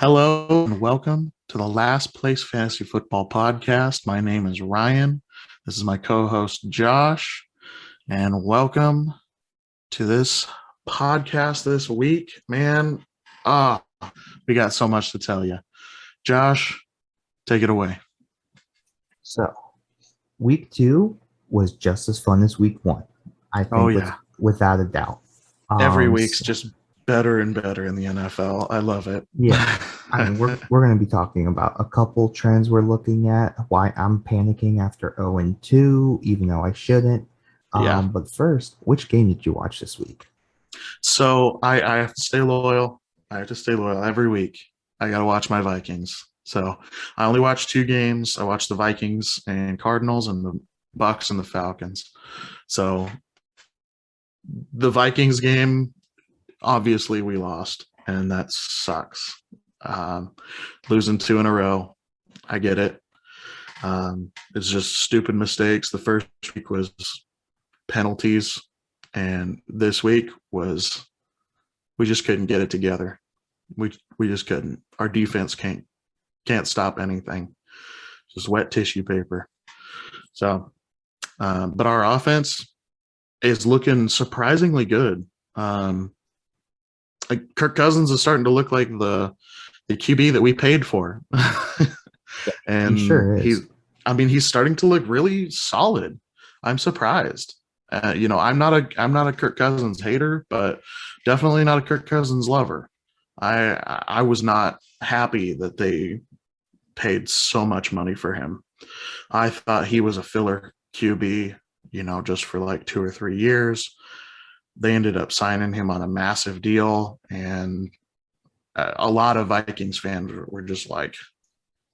Hello and welcome to the Last Place Fantasy Football Podcast. My name is Ryan. This is my co-host Josh, and welcome to this podcast this week. Man, we got so much to tell you. Josh, take it away. So, week 2 was just as fun as week 1. I think, without a doubt. Every week's just better and better in the NFL. I love it. Yeah, I mean, we're going to be talking about a couple trends we're looking at. Why I'm panicking after 0-2, even though I shouldn't. But first, which game did you watch this week? So I have to stay loyal. I have to stay loyal every week. I got to watch my Vikings. So I only watched 2 games. I watched the Vikings and Cardinals and the Bucks and the Falcons. So the Vikings game, obviously we lost, and that sucks. Losing 2 in a row. I get it. It's just stupid mistakes. The first week was penalties, and this week was we just couldn't get it together. We just couldn't. Our defense can't stop anything. Just wet tissue paper. So, but our offense is looking surprisingly good. Like Kirk Cousins is starting to look like the QB that we paid for. And he sure is. He's starting to look really solid. I'm surprised. I'm not a Kirk Cousins hater, but definitely not a Kirk Cousins lover. I was not happy that they paid so much money for him. I thought he was a filler QB, just for like 2 or 3 years. They ended up signing him on a massive deal, and a lot of Vikings fans were just like,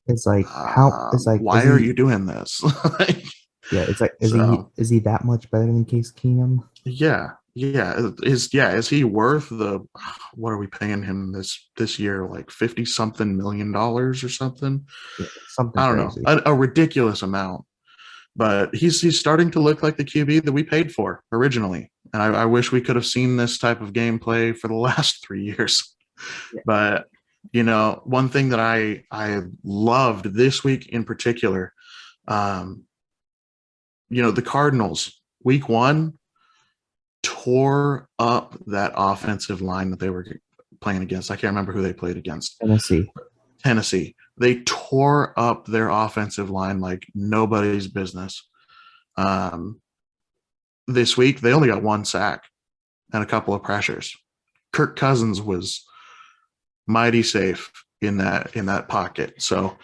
"It's like how? It's like why are you doing this?" Yeah, it's like is he that much better than Case Keenum? Yeah. Is he worth what are we paying him this year? Like $50-something million or something? Yeah, something I don't crazy. know, a ridiculous amount. But he's starting to look like the QB that we paid for originally. And I wish we could have seen this type of gameplay for the last 3 years. Yeah. But, one thing that I loved this week in particular, the Cardinals, week 1, tore up that offensive line that they were playing against. I can't remember who they played against. Tennessee. They tore up their offensive line like nobody's business. This week, they only got 1 sack and a couple of pressures. Kirk Cousins was mighty safe in that pocket. So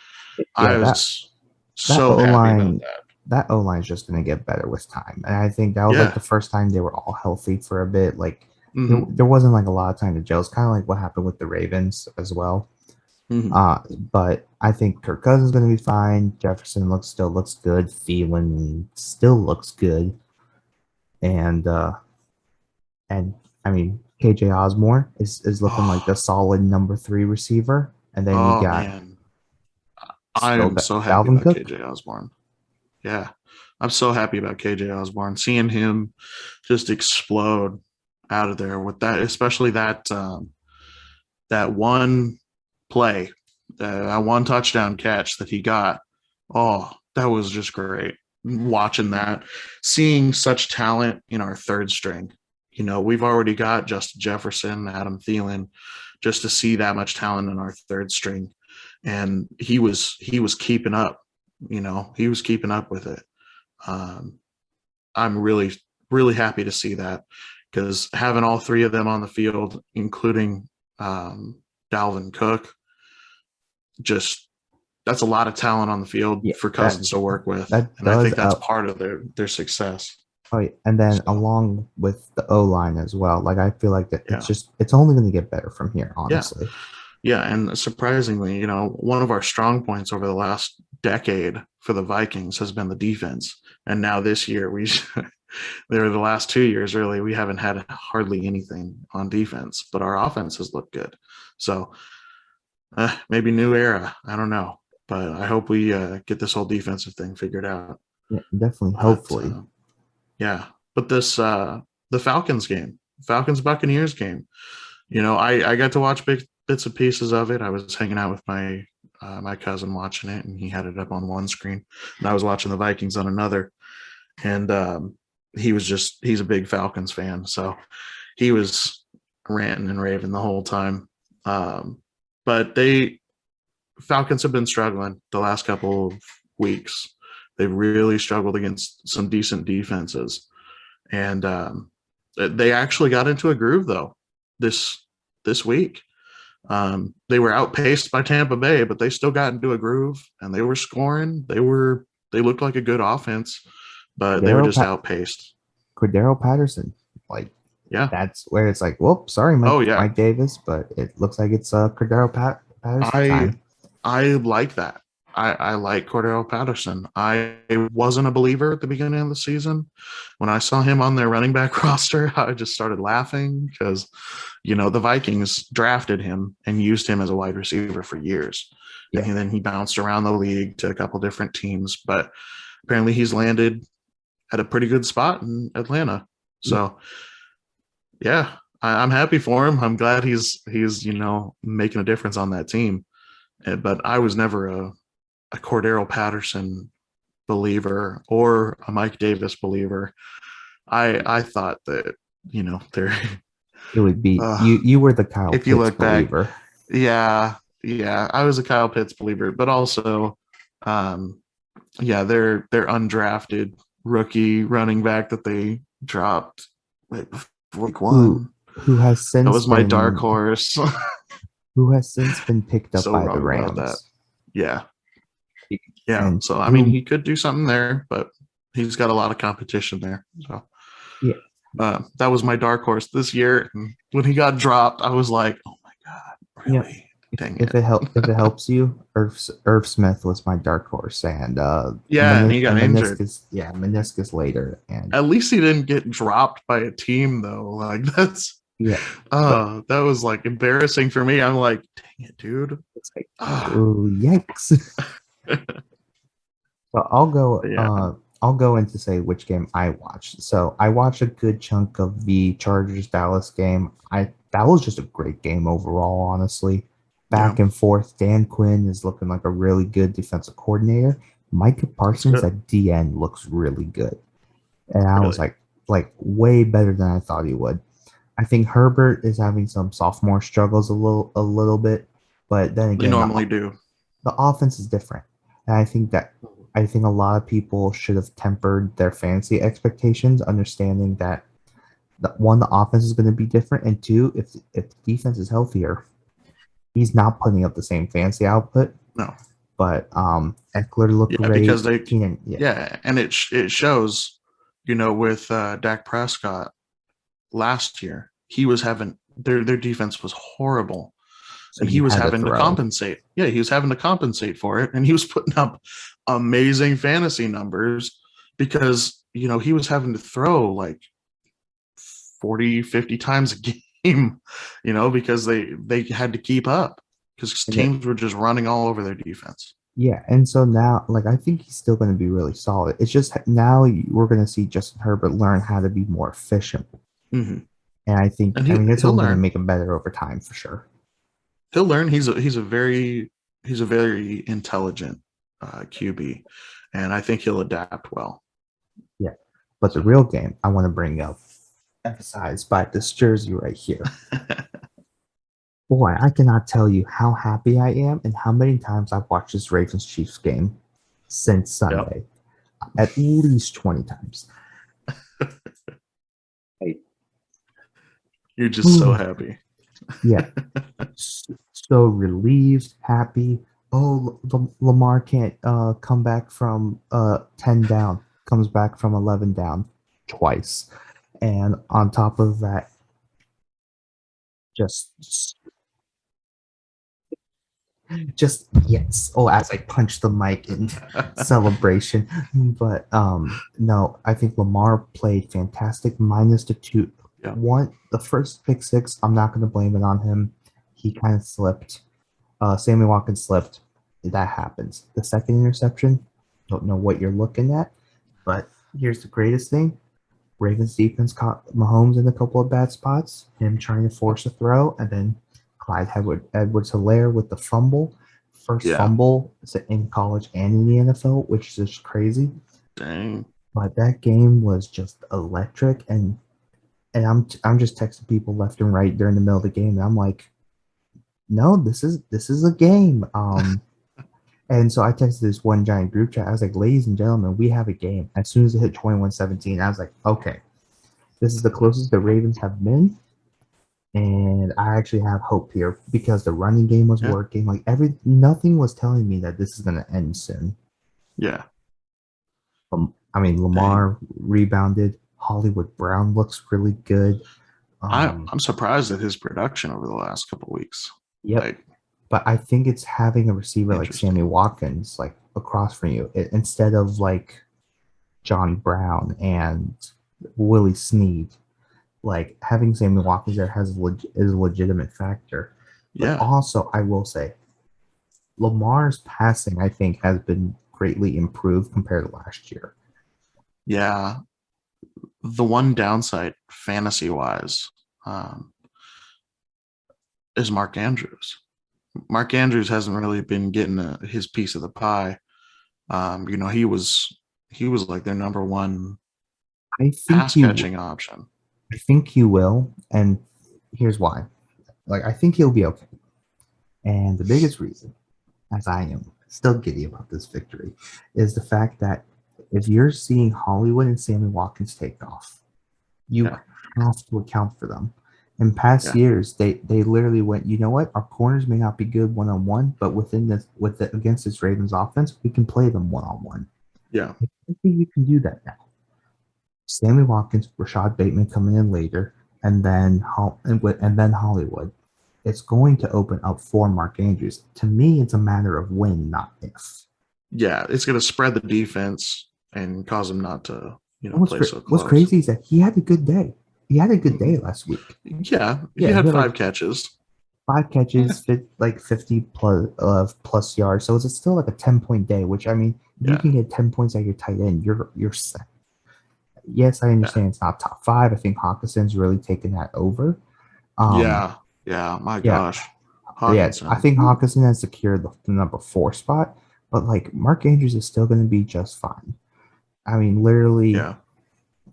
I was so happy about that. That O-line is just going to get better with time. And I think that was like the first time they were all healthy for a bit. Like there wasn't like a lot of time to gel. It's kind of like what happened with the Ravens as well. But I think Kirk Cousins is going to be fine. Jefferson still looks good. Thielen still looks good. And I mean, KJ Osborne is looking like the solid number 3 receiver. And then you got I am so happy about KJ Osborne. Yeah, I'm so happy about KJ Osborne. Seeing him just explode out of there with that, especially that one play, that one touchdown catch that he got. Oh, that was just great. Watching that, seeing such talent in our third string. We've already got Justin Jefferson, Adam Thielen, just to see that much talent in our third string. And he was keeping up. He was keeping up with it. I'm really, really happy to see that, because having all 3 of them on the field, including Dalvin Cook, that's a lot of talent on the field for Cousins to work with. And I think that's part of their success. Oh, yeah. And then along with the O-line as well. Like, I feel like that it's only going to get better from here, honestly. Yeah, and surprisingly, one of our strong points over the last decade for the Vikings has been the defense. And now this year, the last 2 years, really, we haven't had hardly anything on defense, but our offense has looked good. So maybe new era. I don't know. But I hope we get this whole defensive thing figured out. Yeah, definitely. Hopefully. But this the Falcons game, Falcons-Buccaneers game, I got to watch bits and pieces of it. I was hanging out with my cousin watching it, and he had it up on one screen, and I was watching the Vikings on another. And he's a big Falcons fan, so he was ranting and raving the whole time. But Falcons have been struggling the last couple of weeks. They've really struggled against some decent defenses, and they actually got into a groove though this week. They were outpaced by Tampa Bay, but they still got into a groove and they were scoring. They looked like a good offense, but they were just outpaced. Cordero Patterson, like, yeah, that's where it's like, whoop, sorry, Mike Davis, but it looks like it's Cordero Patterson time. I like that. I like Cordero Patterson. I wasn't a believer at the beginning of the season. When I saw him on their running back roster, I just started laughing because, the Vikings drafted him and used him as a wide receiver for years. Yeah. And then he bounced around the league to a couple different teams, but apparently he's landed at a pretty good spot in Atlanta. So, yeah, I'm happy for him. I'm glad he's making a difference on that team. But I was never a Cordero Patterson believer or a Mike Davis believer. I thought that there it would be you were the Kyle if Pitts you look believer. Back, yeah, I was a Kyle Pitts believer, but also their undrafted rookie running back that they dropped week one. Who has since that was my dark horse. Who has since been picked up by the Rams. Yeah. And so I mean he could do something there, but he's got a lot of competition there. So that was my dark horse this year. And when he got dropped, I was like, oh my God, really? Yeah. Dang if it helps you, Irv Smith was my dark horse, and and he got injured. Meniscus later, and at least he didn't get dropped by a team though. Like that's that was like embarrassing for me. I'm like, dang it, dude. It's like, oh yikes. So I'll go into say which game I watched. So I watched a good chunk of the Chargers Dallas game. That was just a great game overall, honestly. Back and forth. Dan Quinn is looking like a really good defensive coordinator. Micah Parsons at DN looks really good. And I was like way better than I thought he would. I think Herbert is having some sophomore struggles a little bit, but then again, they normally do. The offense is different. And I think a lot of people should have tempered their fantasy expectations, understanding that one, the offense is going to be different, and two, if the defense is healthier, he's not putting up the same fantasy output. No. But Eckler looked great. Because and it shows, with Dak Prescott last year, he was having their defense was horrible. So and he was having to compensate. Yeah, he was having to compensate for it. And he was putting up amazing fantasy numbers because, he was having to throw like 40, 50 times a game, because they had to keep up because teams were just running all over their defense. Yeah, and so now, I think he's still going to be really solid. It's just now we're going to see Justin Herbert learn how to be more efficient. Mm-hmm. And I think, it's only going to make him better over time for sure. He'll learn. He's a very intelligent QB, and I think he'll adapt well. Yeah, but the real game I want to bring up, emphasized by this jersey right here. Boy, I cannot tell you how happy I am and how many times I've watched this Ravens-Chiefs game since Sunday. Yep. At least 20 times. You're just so happy. Yeah. So relieved, happy. Oh, Lamar can't come back from 10 down. Comes back from 11 down twice. And on top of that, just yes. Oh, as I punch the mic in celebration. But no, I think Lamar played fantastic minus the two. Yeah. The first pick six, I'm not going to blame it on him. He kind of slipped. Sammy Watkins slipped. That happens. The second interception, don't know what you're looking at, but here's the greatest thing. Ravens defense caught Mahomes in a couple of bad spots, him trying to force a throw, and then Clyde Edwards-Helaire with the fumble, first Yeah. fumble in college and in the NFL, which is just crazy. Dang. But that game was just electric, and I'm just texting people left and right during the middle of the game, and I'm like, no, this is a game. And so I texted this one giant group chat. I was like, ladies and gentlemen, we have a game. As soon as it hit 21-17, I was like, okay, this is the closest the Ravens have been. And I actually have hope here because the running game was working. Like nothing was telling me that this is going to end soon. Yeah. I mean, Lamar rebounded. Hollywood Brown looks really good. I'm surprised at his production over the last couple of weeks. Yep. But I think it's having a receiver like Sammy Watkins like across from you instead of like John Brown and Willie Snead. Like having Sammy Watkins there is a legitimate factor. But also, I will say, Lamar's passing, I think, has been greatly improved compared to last year. Yeah. The one downside, fantasy-wise, is Mark Andrews. Mark Andrews hasn't really been getting his piece of the pie. He was like their number one pass catching option. I think he will, and here's why. Like, I think he'll be okay. And the biggest reason, as I am still giddy about this victory, is the fact that if you're seeing Hollywood and Sammy Watkins take off, you have to account for them. In past years, they literally went, you know what? Our corners may not be good one-on-one, but against this Ravens offense, we can play them one-on-one. Yeah. I think you can do that now. Sammy Watkins, Rashad Bateman coming in later, and then Hollywood. It's going to open up for Mark Andrews. To me, it's a matter of when, not if. Yeah, it's going to spread the defense and cause him not to, play so close. What's crazy is that he had a good day. He had a good day last week. Yeah, he had 5 catches. 5 catches, 50 plus yards. So it's still like a 10-point day, which, I mean, if you can get 10 points at your tight end, you're set. Yes, I understand it's not top 5. I think Hawkinson's really taken that over. My gosh. Hawkinson. I think Hawkinson has secured the number 4 spot, but like Mark Andrews is still going to be just fine. I mean, literally,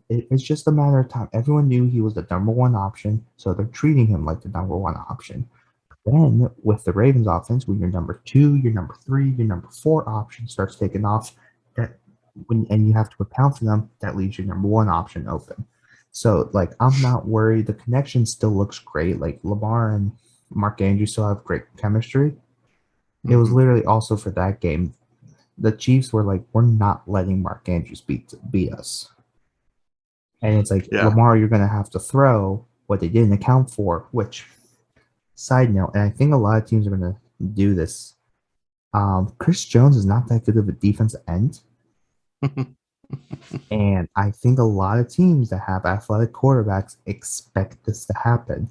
it's just a matter of time. Everyone knew he was the number 1 option, so they're treating him like the number 1 option. Then with the Ravens offense, when your number 2, your number 3, your number 4 option starts taking off, and you have to account for them, that leaves your number 1 option open. So, like, I'm not worried. The connection still looks great. Like, Lamar and Mark Andrews still have great chemistry. It was literally also for that game. The Chiefs were like, we're not letting Mark Andrews beat us. And it's like, Lamar, you're going to have to throw what they didn't account for, which, side note, and I think a lot of teams are going to do this. Chris Jones is not that good of a defensive end. And I think a lot of teams that have athletic quarterbacks expect this to happen.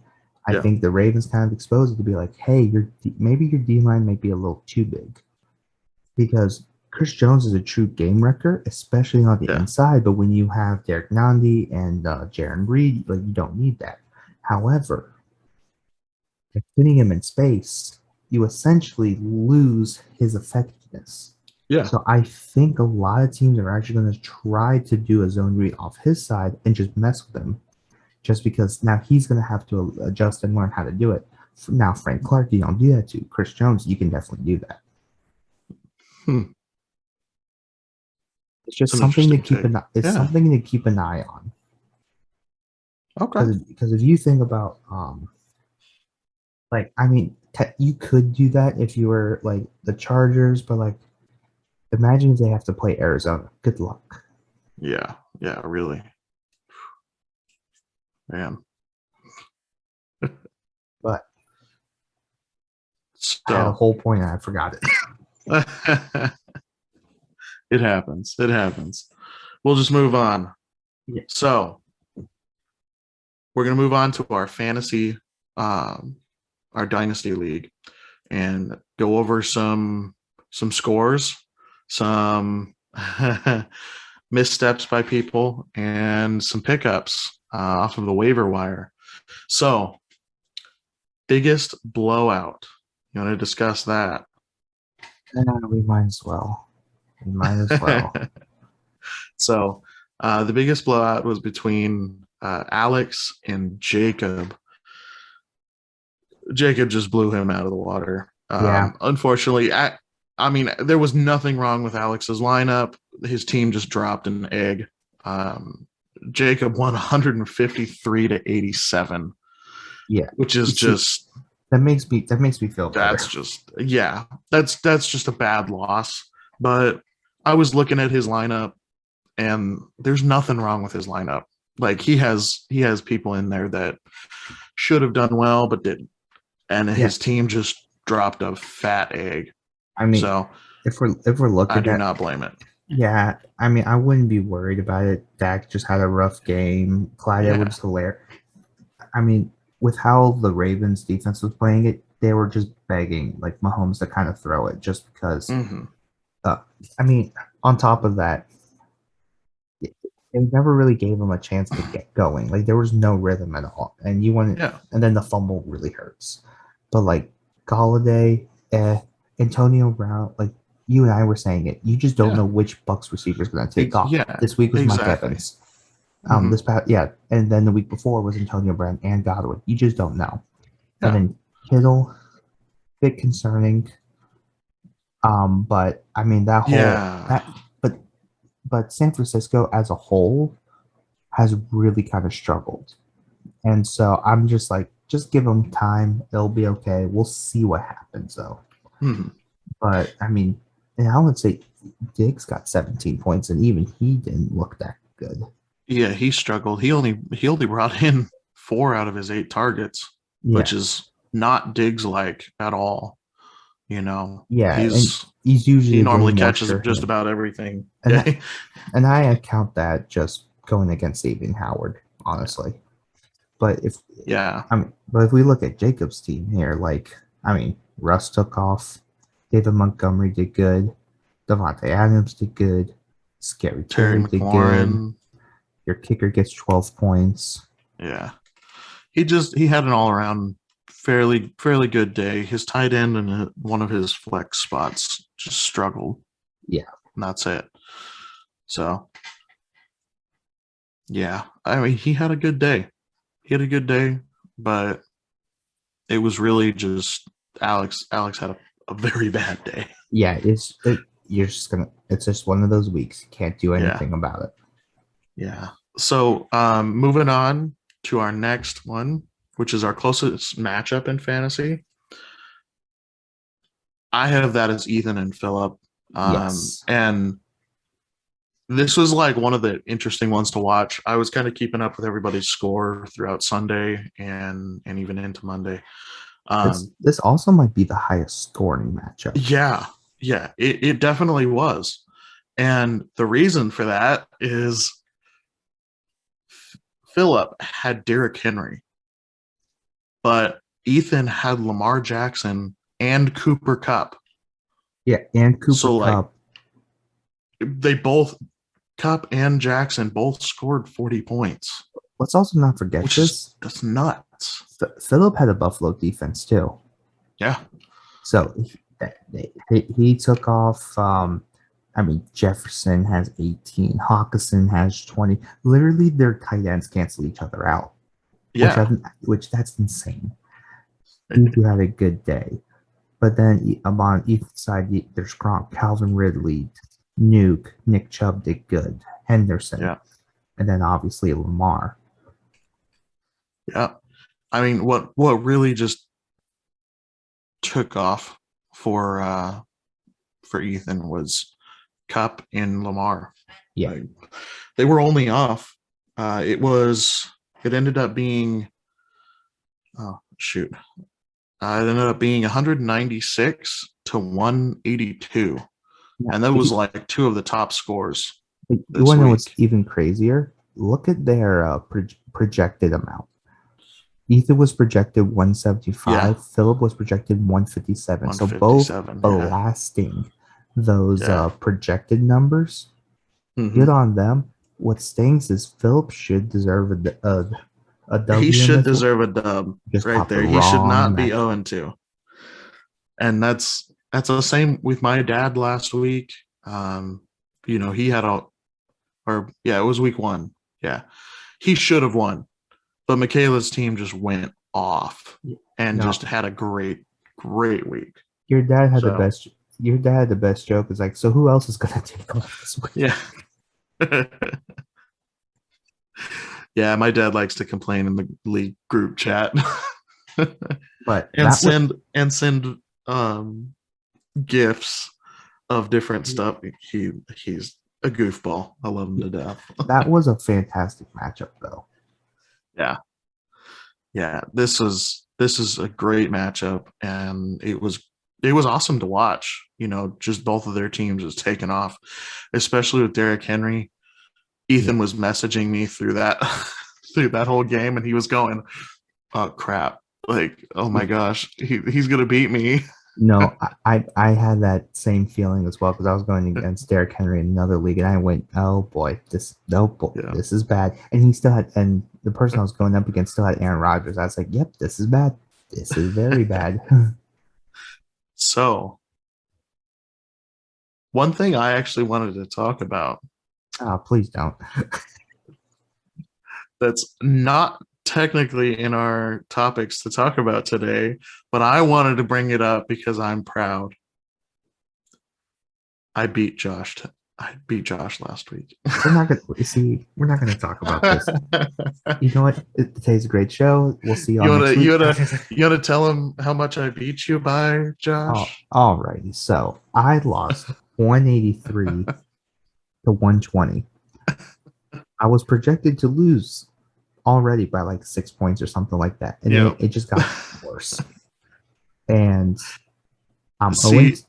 I think the Ravens kind of exposed it to be like, hey, maybe your D-line might be a little too big. Because Chris Jones is a true game wrecker, especially on the inside. But when you have Derek Nandi and Jaron Reed, like, you don't need that. However, by putting him in space, you essentially lose his effectiveness. Yeah. So I think a lot of teams are actually going to try to do a zone read off his side and just mess with him, just because now he's going to have to adjust and learn how to do it. Now, Frank Clark, you don't do that to Chris Jones. You can definitely do that. It's just something to keep an eye. It's something to keep an eye on. Okay. Because if you think about, like, I mean, you could do that if you were like the Chargers, but like, imagine if they have to play Arizona. Good luck. Yeah, really. Man. But I had a whole point and I forgot it. It happens. We'll just move on. Yeah. So we're going to move on to our fantasy, our dynasty league, and go over some scores, some missteps by people, and some pickups off of the waiver wire. So biggest blowout. You want to discuss that? We might as well. We might as well. So, the biggest blowout was between Alex and Jacob. Jacob just blew him out of the water. Yeah. Unfortunately, I mean, there was nothing wrong with Alex's lineup. His team just dropped an egg. Jacob won 153 to 87. Yeah, which is just that makes me feel better. That's just a bad loss. But I was looking at his lineup, and there's nothing wrong with his lineup. Like he has people in there that should have done well but didn't, and his team just dropped a fat egg. I mean, so if we're looking, I do not blame it. Yeah, I mean, I wouldn't be worried about it. Dak just had a rough game. Clyde Edwards-Helaire. I mean, with how the Ravens defense was playing it, they were just begging like Mahomes to kind of throw it just because. Mm-hmm. I mean, on top of that, they never really gave him a chance to get going. Like there was no rhythm at all, and and then the fumble really hurts. But like Golladay, Antonio Brown, like you and I were saying it, you just don't know which Bucs receiver is going to take off. This week was Mike Evans. This past, and then the week before was Antonio Brown and Godwin. You just don't know. And then Kittle, bit concerning. But I mean that whole but San Francisco as a whole has really kind of struggled, and so I'm just like, just give them time. It'll be okay. We'll see what happens though. Mm-hmm. But I mean, and I would say Diggs got 17 points, and even he didn't look that good. Yeah, he struggled. He only brought in 4 out of his 8 targets, which is not Diggs like at all. You know, he's usually he normally catches just about everything. And I account that just going against Xavier Howard, honestly. But if we look at Jacob's team here, like Russ took off, David Montgomery did good, Davante Adams did good, Scary Terry did good. Your kicker gets 12 points. Yeah, he had an all around fairly good day. His tight end and one of his flex spots just struggled. Yeah, and that's it. So, yeah, I mean, he had a good day. But it was really just Alex. Alex had a very bad day. Yeah, it's just one of those weeks. You can't do anything about it. Yeah. So, moving on to our next one, which is our closest matchup in fantasy. I have that as Ethan and Philip. Yes. And this was like one of the interesting ones to watch. I was kind of keeping up with everybody's score throughout Sunday and even into Monday. This also might be the highest scoring matchup. Yeah, it definitely was. And the reason for that is Philip had Derrick Henry, but Ethan had Lamar Jackson and Cooper Kupp. Yeah, and Cooper Kupp. They both, Kupp and Jackson, both scored 40 points. Let's also not forget that's nuts. Philip had a Buffalo defense too. Yeah. So he took off. Jefferson has 18. Hawkinson has 20. Literally, their tight ends cancel each other out. Yeah. Which that's insane. You had a good day. But then on each side, there's Gronk, Calvin Ridley, Nuke, Nick Chubb did good, Henderson. Yeah. And then obviously Lamar. Yeah. I mean, what really just took off for Ethan was Kupp and Lamar. Yeah. They were only off. It ended up being it ended up being 196 to 182. Yeah. And that was like 2 of the top scores. You want to know what's even crazier? Look at their projected amount. Ethan was projected 175. Yeah. Philip was projected 157. So both blasting those projected numbers. Mm-hmm. Good on them. What stinks is Philip should deserve a He W in should this one. deserve a dub Just right popped the there. He should wrong not be match. 0-2. And that's the same with my dad last week. He had it was week 1. Yeah. He should have won. But Michaela's team just went off and No, just had a great, great week. your dad had the So, best. Your dad had the best joke. It's like, so who else is gonna take off this week? yeah. Yeah, my dad likes to complain in the league group chat. But and send gifts of different stuff. He's a goofball. I love him to death. that was a fantastic matchup, though. Yeah. Yeah, this is a great matchup, and it was awesome to watch. Just both of their teams just taking off, especially with Derrick Henry. Ethan was messaging me through that through that whole game, and he was going, "Oh crap! Like, oh my gosh, he's gonna beat me." No, I had that same feeling as well because I was going against Derrick Henry in another league, and I went, oh boy, this is bad. And he still had, and the person I was going up against still had Aaron Rodgers. I was like, yep, this is bad. This is very bad. So, one thing I actually wanted to talk about. Oh, please don't. That's not technically in our topics to talk about today, but I wanted to bring it up because I'm proud. I beat Josh last week. We're not gonna talk about this. You know what? Today's a great show. We'll see you next week. You wanna tell him how much I beat you by, Josh? Alrighty. So I lost 183 to 120. I was projected to lose already by like 6 points or something like that, and it just got worse. And I'm 0-2.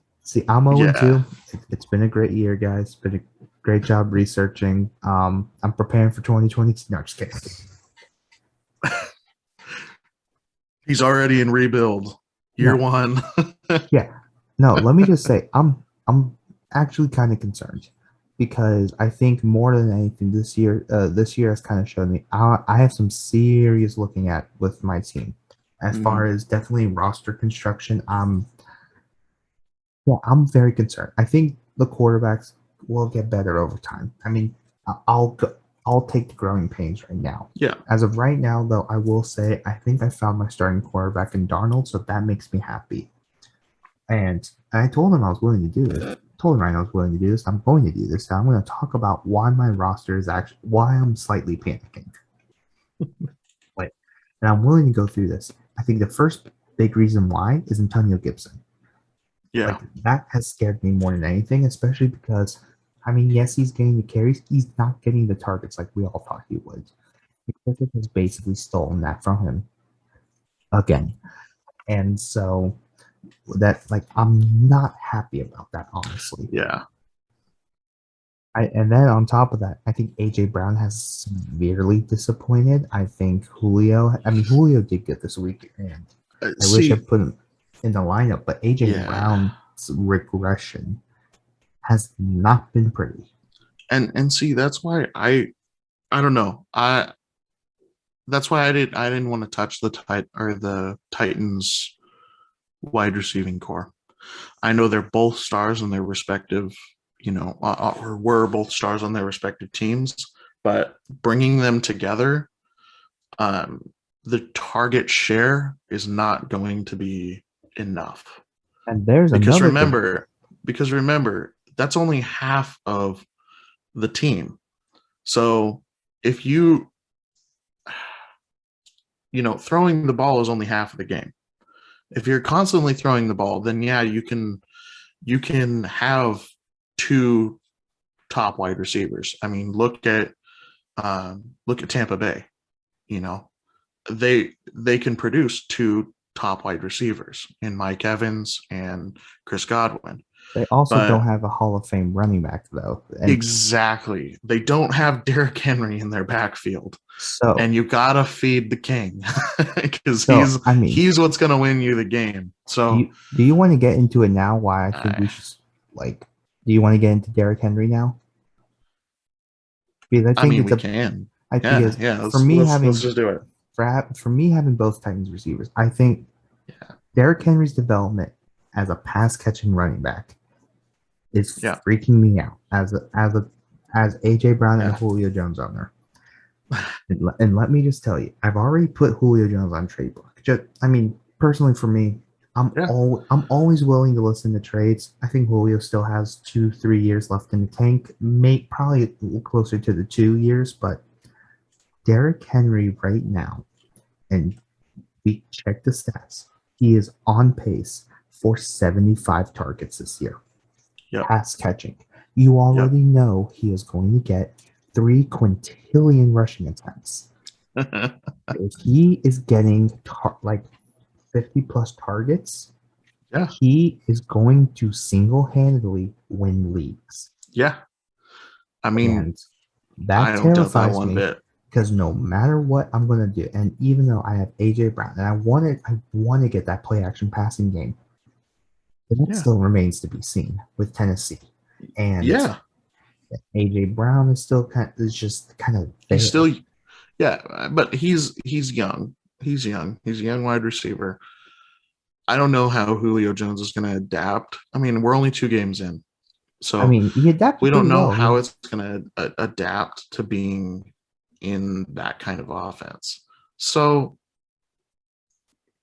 It's been a great year, guys. It's been a great job researching. I'm preparing for 2020. No, just kidding. He's already in rebuild. Year 1. Yeah. No, let me just say I'm actually kind of concerned because I think more than anything this year has kind of shown me I have some serious looking at with my team. As far as definitely roster construction, I'm very concerned. I think the quarterbacks will get better over time. I mean, I'll take the growing pains right now. Yeah. As of right now, though, I will say I think I found my starting quarterback in Darnold, so that makes me happy. And I told him I was willing to do this. Told him I was willing to do this. I'm going to do this. So I'm going to talk about why my roster is actually why I'm slightly panicking. And I'm willing to go through this. I think the first big reason why is Antonio Gibson. Yeah. That has scared me more than anything, especially because, I mean, yes, he's getting the carries. He's not getting the targets like we all thought he would. Because has basically stolen that from him again. And so I'm not happy about that, honestly. Yeah. And then on top of that, I think AJ Brown has severely disappointed. I think Julio did good this week, and I wish I put him in the lineup, but AJ Brown's regression has not been pretty. And see, that's why I don't know. That's why I didn't want to touch the Titans wide receiving core. I know they're both stars in their respective, or were both stars on their respective teams, but bringing them together, the target share is not going to be enough. And there's because remember, that's only half of the team. So if throwing the ball is only half of the game. If you're constantly throwing the ball, then you can have 2 top wide receivers. I mean, look at Tampa Bay. They can produce 2 top wide receivers in Mike Evans and Chris Godwin. They also don't have a Hall of Fame running back, though. Exactly. They don't have Derrick Henry in their backfield. And you gotta feed the king because he's what's gonna win you the game. So do you want to get into it now? Why I think we should do you want to get into Derrick Henry now? Because we can. For me, let's just do it. for me having both Titans receivers, I think Yeah. Derrick Henry's development as a pass catching running back is Yeah. freaking me out as AJ Brown and Julio Jones owner. And let me just tell you, I've already put Julio Jones on trade block. Personally for me, I'm always willing to listen to trades. I think Julio still has 2-3 years left in the tank, probably closer to the 2 years, but Derrick Henry right now, and we check the stats, he is on pace for 75 targets this year. Yep. Pass catching. You already know he is going to get 3 quintillion rushing attempts. If he is getting 50 plus targets, he is going to single-handedly win leagues. Yeah. I mean, and that terrifies me bit. Because no matter what I'm going to do, and even though I have AJ Brown and I want to get that play action passing game, that still remains to be seen with Tennessee. And AJ Brown is still kind of there. He's still, but he's young. He's young. He's a young wide receiver. I don't know how Julio Jones is going to adapt. I mean, we're only 2 games in, so he adapted. We don't know how it's going to adapt to being in that kind of offense. So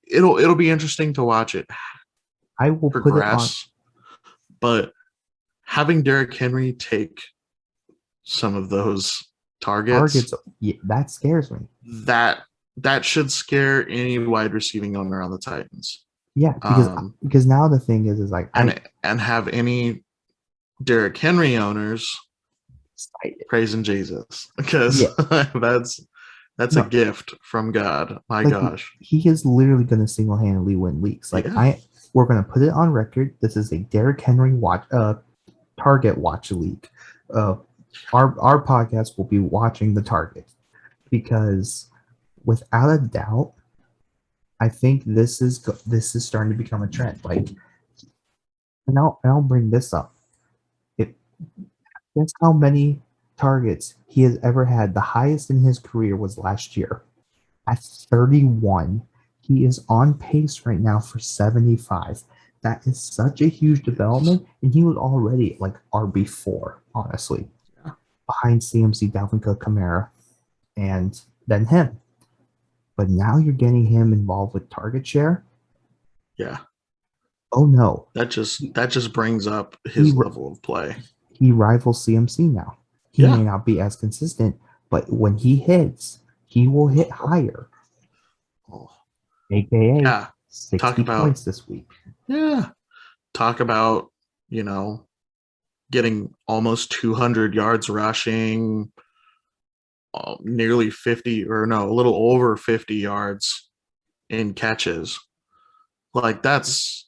it'll be interesting to watch it. I will progress, but having Derrick Henry take some of those targets that scares me. That should scare any wide receiving owner on the Titans. Yeah, because now the thing is like and have any Derrick Henry owners praising Jesus, because that's a gift from God. My gosh, he is literally going to single-handedly win leagues. We're going to put it on record. This is a Derrick Henry target watch league. Our podcast will be watching the target, because without a doubt, I think this is starting to become a trend. And I'll bring this up. Guess how many targets he has ever had? The highest in his career was last year at 31. He is on pace right now for 75. That is such a huge development, and he was already RB4, honestly, behind CMC, Dalvin Cook, Kamara, and then him. But now you're getting him involved with target share. Yeah. Oh no. That just brings up his level of play. He rivals CMC now. He may not be as consistent, but when he hits, he will hit higher. AKA 60 points this week. Yeah. Talk about, getting almost 200 yards rushing, nearly 50 a little over 50 yards in catches. That's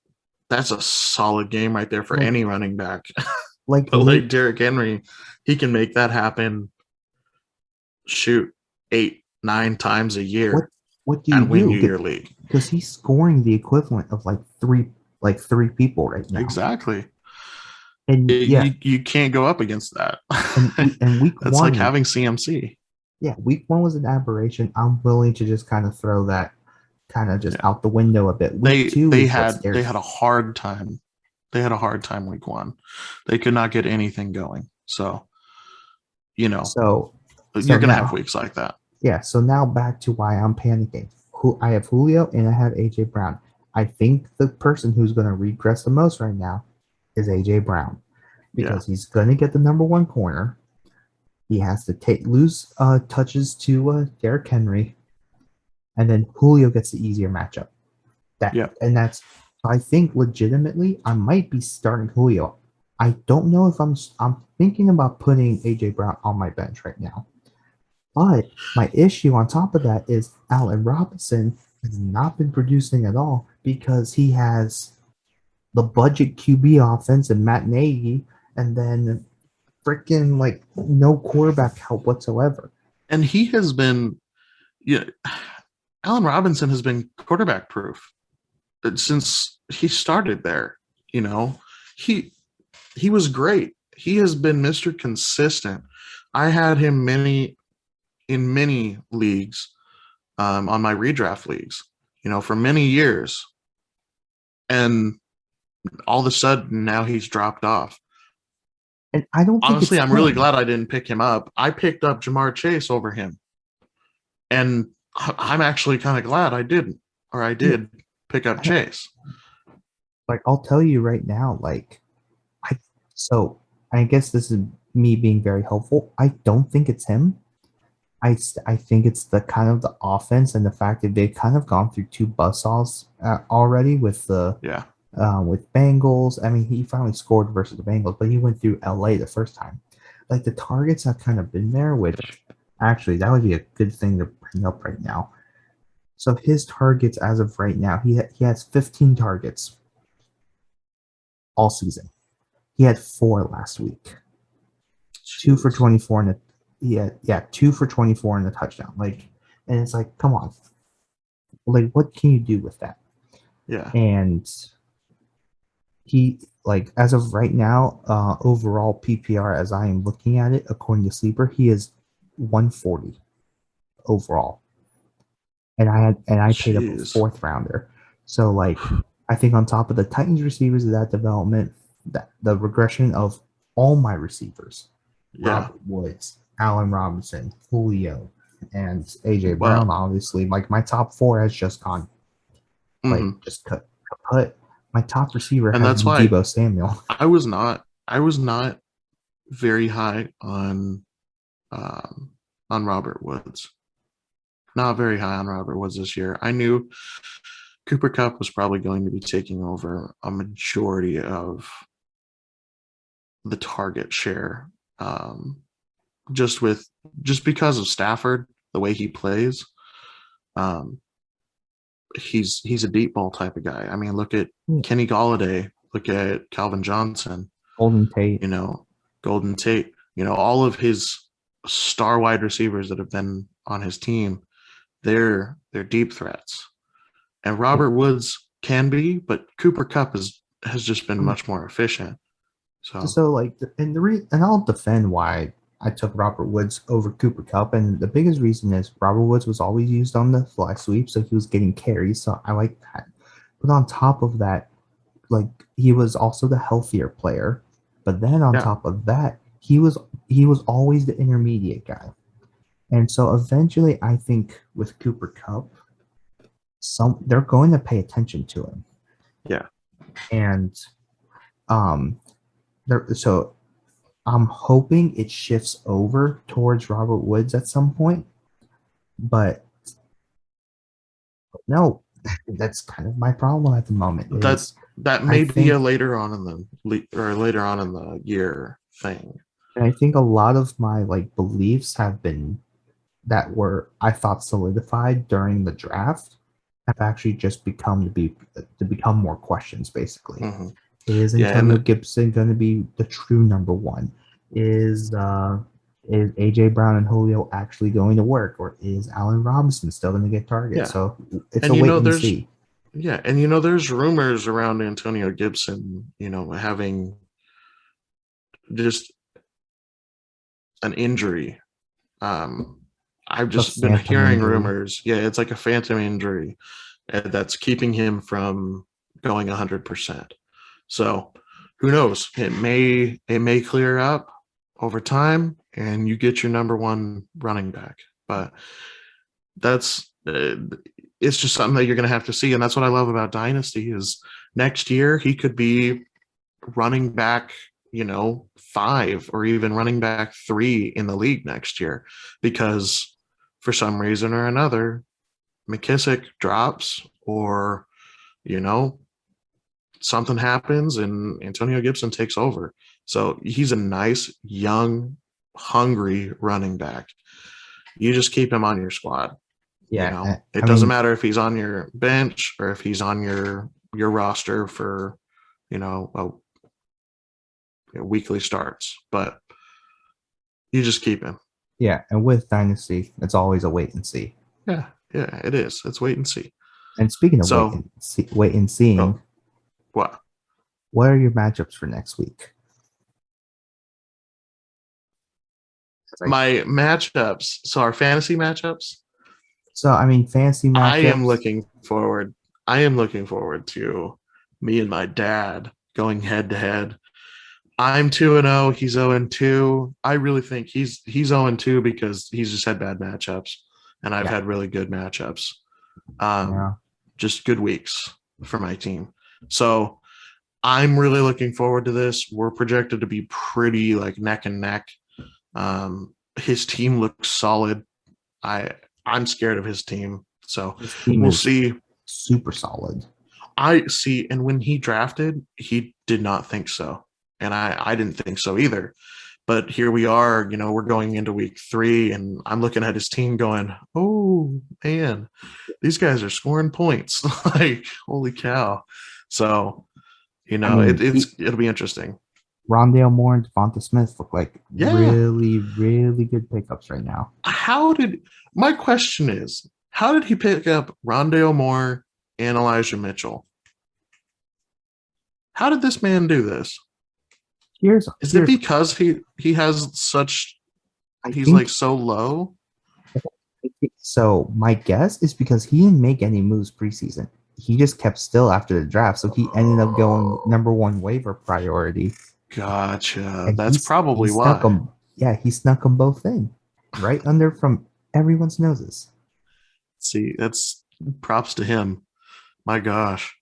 a solid game right there for any running back. Derrick Henry, he can make that happen. Shoot, 8-9 times a year. What do you win your league? Because he's scoring the equivalent of three people right now. Exactly. And you can't go up against that. And week it's one, like having CMC. Yeah, week 1 was an aberration. I'm willing to just kind of throw that out the window a bit. Week 2, they had a hard time. They had a hard time week 1. They could not get anything going. So, you're gonna have weeks like that. Yeah. So now back to why I'm panicking. I have Julio and I have AJ Brown. I think the person who's going to regress the most right now is AJ Brown, because he's going to get the number 1 corner. He has to lose touches to Derrick Henry, and then Julio gets the easier matchup. I think legitimately I might be starting Julio. I don't know if I'm thinking about putting AJ Brown on my bench right now. But my issue on top of that is Allen Robinson has not been producing at all, because he has the budget QB offense and Matt Nagy, and then freaking no quarterback help whatsoever. And he has been, Allen Robinson has been quarterback proof since he started there. He was great. He has been Mr. Consistent. I had him in many leagues on my redraft leagues, for many years. And all of a sudden now he's dropped off. And I don't think Honestly, it's I'm really him. glad I didn't pick him up. I picked up Jamar Chase over him. And I'm actually kind of glad I didn't, or I Yeah, did pick up Chase. like I'll tell you right now, like I so I guess this is me being very helpful. I don't think it's him. I think it's the kind of the offense and the fact that they've kind of gone through two buzzsaws already with the Yeah. with Bengals. I mean, he finally scored versus the Bengals, but he went through LA the first time. Like the targets have kind of been there, which actually that would be a good thing to bring up right now. So his targets as of right now, he has 15 targets all season. He had 4 last week. Jeez. 2 for 24 and yeah, 2 for 24 and a touchdown. Like, and it's like, come on. Like, what can you do with that? Yeah. And he, like, as of right now, overall PPR, as I am looking at it, according to Sleeper, he is 140 overall. And I paid up a Jeez. 4th rounder. So, like, I think on top of the Titans receivers of that development, that the regression of all my receivers, Robert Woods, Allen Robinson, Julio, and AJ Brown, Well, obviously, like my top 4 has just gone like just cut. My top receiver and has that's been why Debo Samuel. I was not very high on Robert Woods. Not very high on Robert Woods this year. I knew Cooper Kupp was probably going to be taking over a majority of the target share, just because of Stafford, the way he plays. Um, he's a deep ball type of guy. I mean, look at Kenny Golladay, look at Calvin Johnson, Golden Tate, Golden Tate, all of his star wide receivers that have been on his team, they're deep threats. And Robert Woods can be, but Cooper Kupp has just been much more efficient. So like, and I'll defend why I took Robert Woods over Cooper Kupp, and the biggest reason is Robert Woods was always used on the fly sweep, so he was getting carries. So I like that. But on top of that, like he was also the healthier player. But then on top of that, he was always the intermediate guy. And so eventually I think with Cooper Kupp, they're going to pay attention to him. Yeah. And so I'm hoping it shifts over towards Robert Woods at some point. But no, that's kind of my problem at the moment. That may be a later on in the year thing. And I think a lot of my like beliefs have been that were I thought solidified during the draft have actually just become more questions. Basically, is Antonio Gibson going to be the true number one? Is AJ Brown and Julio actually going to work, or is Allen Robinson still going to get targets? Yeah. So it's a wait and see. Yeah, and there's rumors around Antonio Gibson, having just an injury. I've just been hearing rumors. Yeah, it's like a phantom injury that's keeping him from going 100%. So who knows? It may clear up over time, and you get your number one running back. But that's it's just something that you're going to have to see, and that's what I love about Dynasty is next year he could be running back 5 or even running back 3 in the league next year because for some reason or another McKissick drops or something happens and Antonio Gibson takes over. So he's a nice young hungry running back. You just keep him on your squad. Yeah, it doesn't matter if he's on your bench or if he's on your roster for weekly starts, but you just keep him. Yeah, and with Dynasty, it's always a wait and see. Yeah, it is. It's wait and see. And speaking of wait and seeing, what are your matchups for next week? My matchups. So our fantasy matchups. So I mean, fantasy I am matchups. looking forward. I am looking forward to me and my dad going head to head. I'm 2-0. He's 0-2. I really think he's 0-2 because he's just had bad matchups, and I've Yeah, had really good matchups. Um, yeah. just good weeks for my team. So I'm really looking forward to this. We're projected to be pretty like neck and neck. His team looks solid. I'm scared of his team. So His team we'll is see. super solid. I see. And when he drafted, he did not think so. And I didn't think so either. But here we are, we're going into week 3, and I'm looking at his team going, oh, man, these guys are scoring points. Like, holy cow. So, I mean, it'll be interesting. Rondale Moore and Devonta Smith look like Yeah. really, really good pickups right now. My question is, how did he pick up Rondale Moore and Elijah Mitchell? How did this man do this? Here's Is it here's because he has such I he's think like so low? so. My guess is because he didn't make any moves preseason. He just kept still after the draft, so he ended up going number 1 waiver priority, Gotcha. and That's he probably snuck why. them. Yeah, he snuck them both in, right under from everyone's noses. See, that's props to him. My gosh.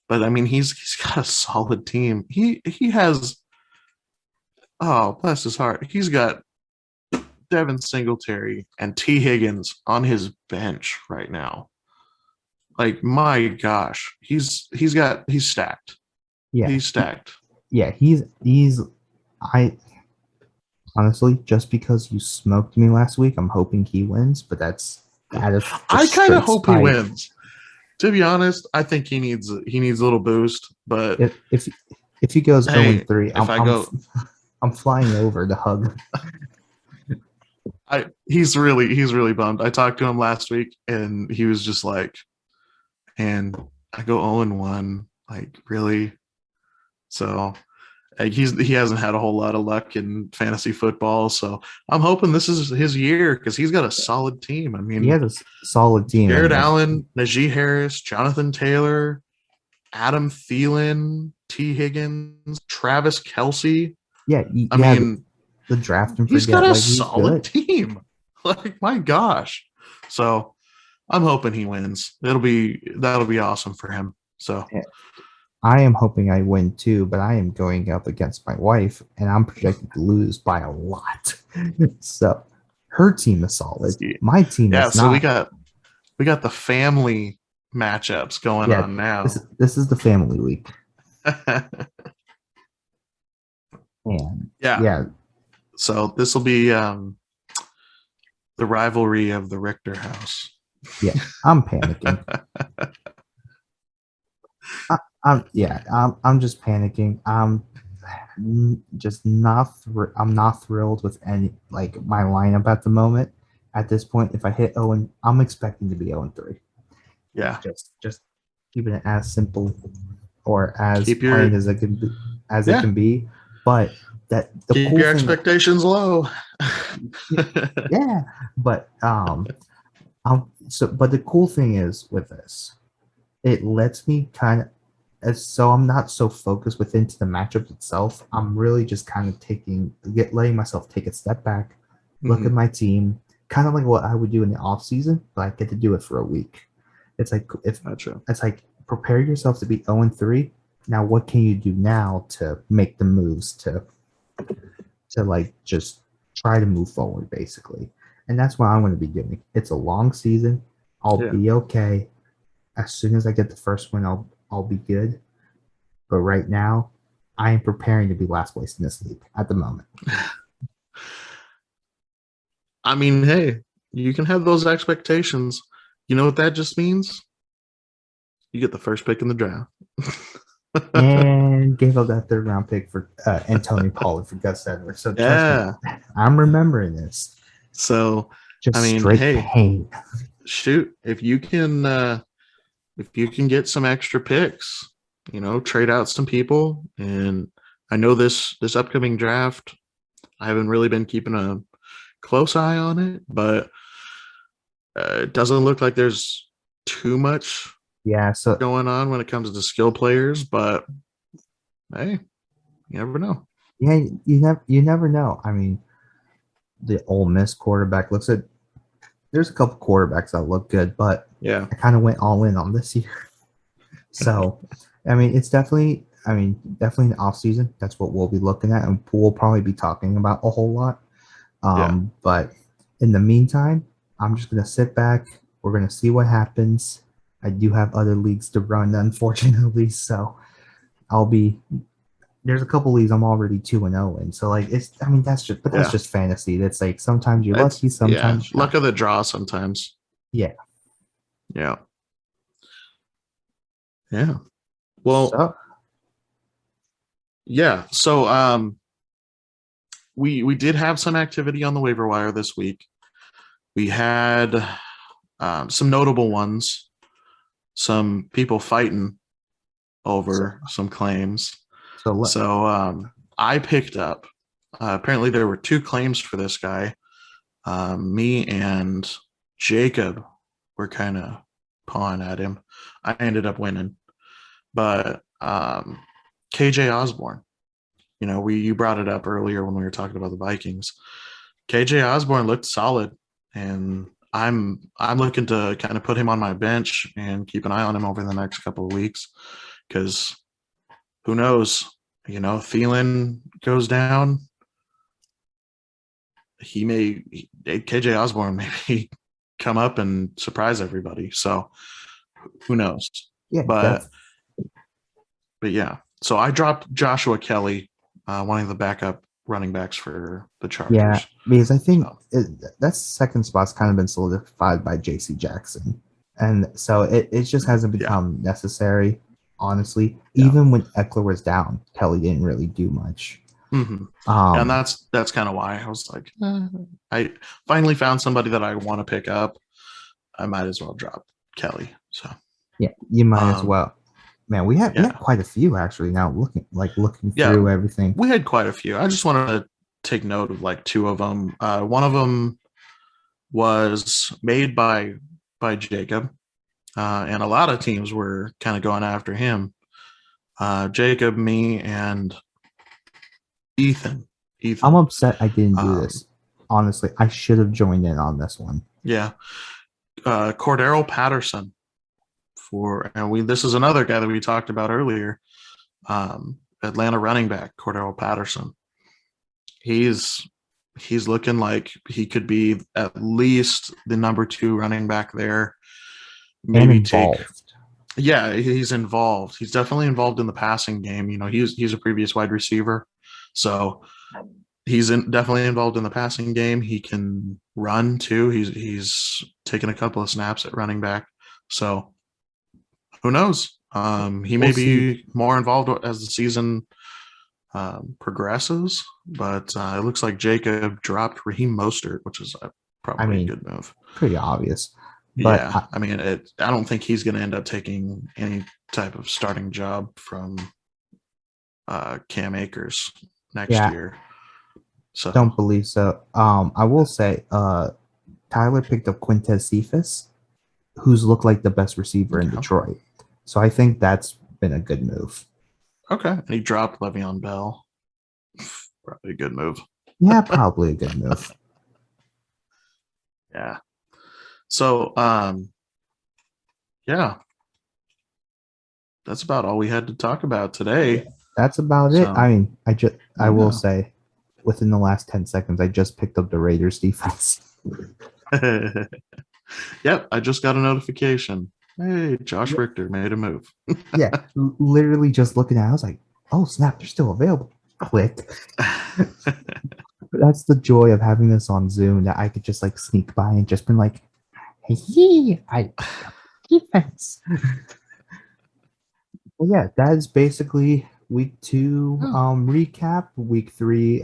But I mean, he's got a solid team. He has, oh, bless his heart. He's got Devin Singletary and T. Higgins on his bench right now. Like, my gosh, he's stacked. Yeah, He's stacked. yeah, he's. I honestly, just because you smoked me last week, I'm hoping he wins, but that is I just kind of straight hope he spite. wins. To be honest, I think he needs a little boost. But If he goes 0 hey, and 3, if I go, I'm flying over to hug. he's really bummed. I talked to him last week, and he was just like, "And I go 0-1, like really." So like, he hasn't had a whole lot of luck in fantasy football. So I'm hoping this is his year because he's got a solid team. I He mean, has a solid team, Jared and like Allen, Najee Harris, Jonathan Taylor, Adam Thielen, T. Higgins, Travis Kelsey. yeah, I yeah, mean, the draft and he's got forget, a like he's solid good. team. Like, my gosh. So I'm hoping he wins. That'll be awesome for him. So Yeah, I am hoping I win too, but I am going up against my wife, and I'm projected to lose by a lot. So her team is solid. My team yeah, is so we not. got the family matchups going Yeah, on this now. this is the family week, and Yeah. yeah, So this will be the rivalry of the Richter house. yeah, I'm panicking. I'm just panicking. Just not. I'm not thrilled with any like my lineup at the moment. At this point, if I hit Owen, I'm expecting to be 0-3. Yeah. Just keeping it as simple or as Keep plain your as it can be, yeah. But that the Keep cool your thing, expectations low. yeah. But but the cool thing is with this, it lets me kind of so I'm not so focused within to the matchup itself. I'm really just kind of letting myself take a step back, look at Mhm. my team, kind of like what I would do in the off season, but I get to do it for a week. It's like if Gotcha. it's like prepare yourself to be 0-3. Now what can you do now to make the moves to like just try to move forward basically. And that's what I'm going to be doing. It's a long season. I'll Yeah. be okay. As soon as I get the first win, I'll be good. But right now, I am preparing to be last place in this league at the moment. I mean, hey, you can have those expectations. You know what that just means? You get the first pick in the draft. And gave up that 3rd round pick for Antonio Pollard for Gus Edwards. So trust me, Yeah. I'm remembering this. So, I Just mean, straight hey, pain. shoot, if you can get some extra picks, trade out some people. And I know this upcoming draft, I haven't really been keeping a close eye on it, but It doesn't look like there's too much going on when it comes to skill players, but hey, you never know. Yeah, you never know. I mean, the Ole Miss quarterback looks at. There's a couple quarterbacks that look good, but yeah, I kind of went all in on this year. So, I mean, it's definitely an off season. That's what we'll be looking at, and we'll probably be talking about a whole lot. But in the meantime, I'm just gonna sit back. We're gonna see what happens. I do have other leagues to run, unfortunately, so I'll be. There's a couple leagues I'm already 2-0 in, so like that's just fantasy. That's like sometimes you're lucky, sometimes luck of the draw. Sometimes, yeah. Well, So we did have some activity on the waiver wire this week. We had some notable ones, some people fighting over some claims. So I picked up. Apparently, there were 2 claims for this guy. Me and Jacob were kind of pawing at him. I ended up winning, but KJ Osborne. You brought it up earlier when we were talking about the Vikings. KJ Osborne looked solid, and I'm looking to kind of put him on my bench and keep an eye on him over the next couple of weeks, because who knows? Thielen goes down. KJ Osborne maybe come up and surprise everybody. So who knows? Yeah, but yeah. So I dropped Joshua Kelly, one of the backup running backs for the Chargers. Yeah, because I think that second spot's kind of been solidified by J.C. Jackson, and so it just hasn't become necessary. Honestly, even when Eckler was down, Kelly didn't really do much. Mm-hmm. And that's kind of why I was like, I finally found somebody that I want to pick up. I might as well drop Kelly. So yeah, you might as well. Man, we had quite a few actually. Now looking through everything, we had quite a few. I just wanted to take note of like 2 of them. One of them was made by Jacob, and a lot of teams were kind of going after him. Jacob, me, and Ethan. I'm upset I didn't do this. Honestly, I should have joined in on this one. Yeah. Cordero Patterson. This is another guy that we talked about earlier. Atlanta running back Cordero Patterson. He's looking like he could be at least the number 2 running back there. Maybe involved. He's involved. He's definitely involved in the passing game. He's a previous wide receiver, so he's definitely involved in the passing game. He can run too. He's taken a couple of snaps at running back, so who knows? He may be more involved as the season progresses, but it looks like Jacob dropped Raheem Mostert, which is probably a good move. Pretty obvious. But I don't think he's going to end up taking any type of starting job from Cam Akers next year. So don't believe so. I will say Tyler picked up Quintez Cephas, who's looked like the best receiver in Detroit. So I think that's been a good move. Okay. And he dropped Le'Veon Bell. Probably a good move. Yeah, probably a good move. Yeah. So, that's about all we had to talk about today. That's about it. I mean, I will say, within the last 10 seconds, I just picked up the Raiders defense. Yep, I just got a notification. Hey, Josh Richter made a move. Yeah, literally just looking at it, I was like, oh, snap, they're still available. Click. That's the joy of having this on Zoom, that I could just like sneak by and just been like, hey, I defense. Well, yeah, that is basically week 2 recap. Week 3,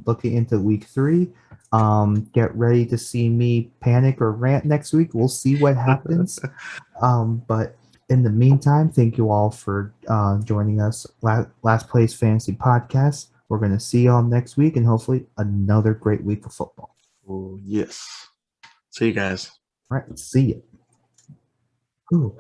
looking into week 3. Get ready to see me panic or rant next week. We'll see what happens. But in the meantime, thank you all for joining us. Last Place Fantasy Podcast. We're going to see y'all next week, and hopefully another great week of football. Oh, yes. See you guys. All right, see you. Ooh.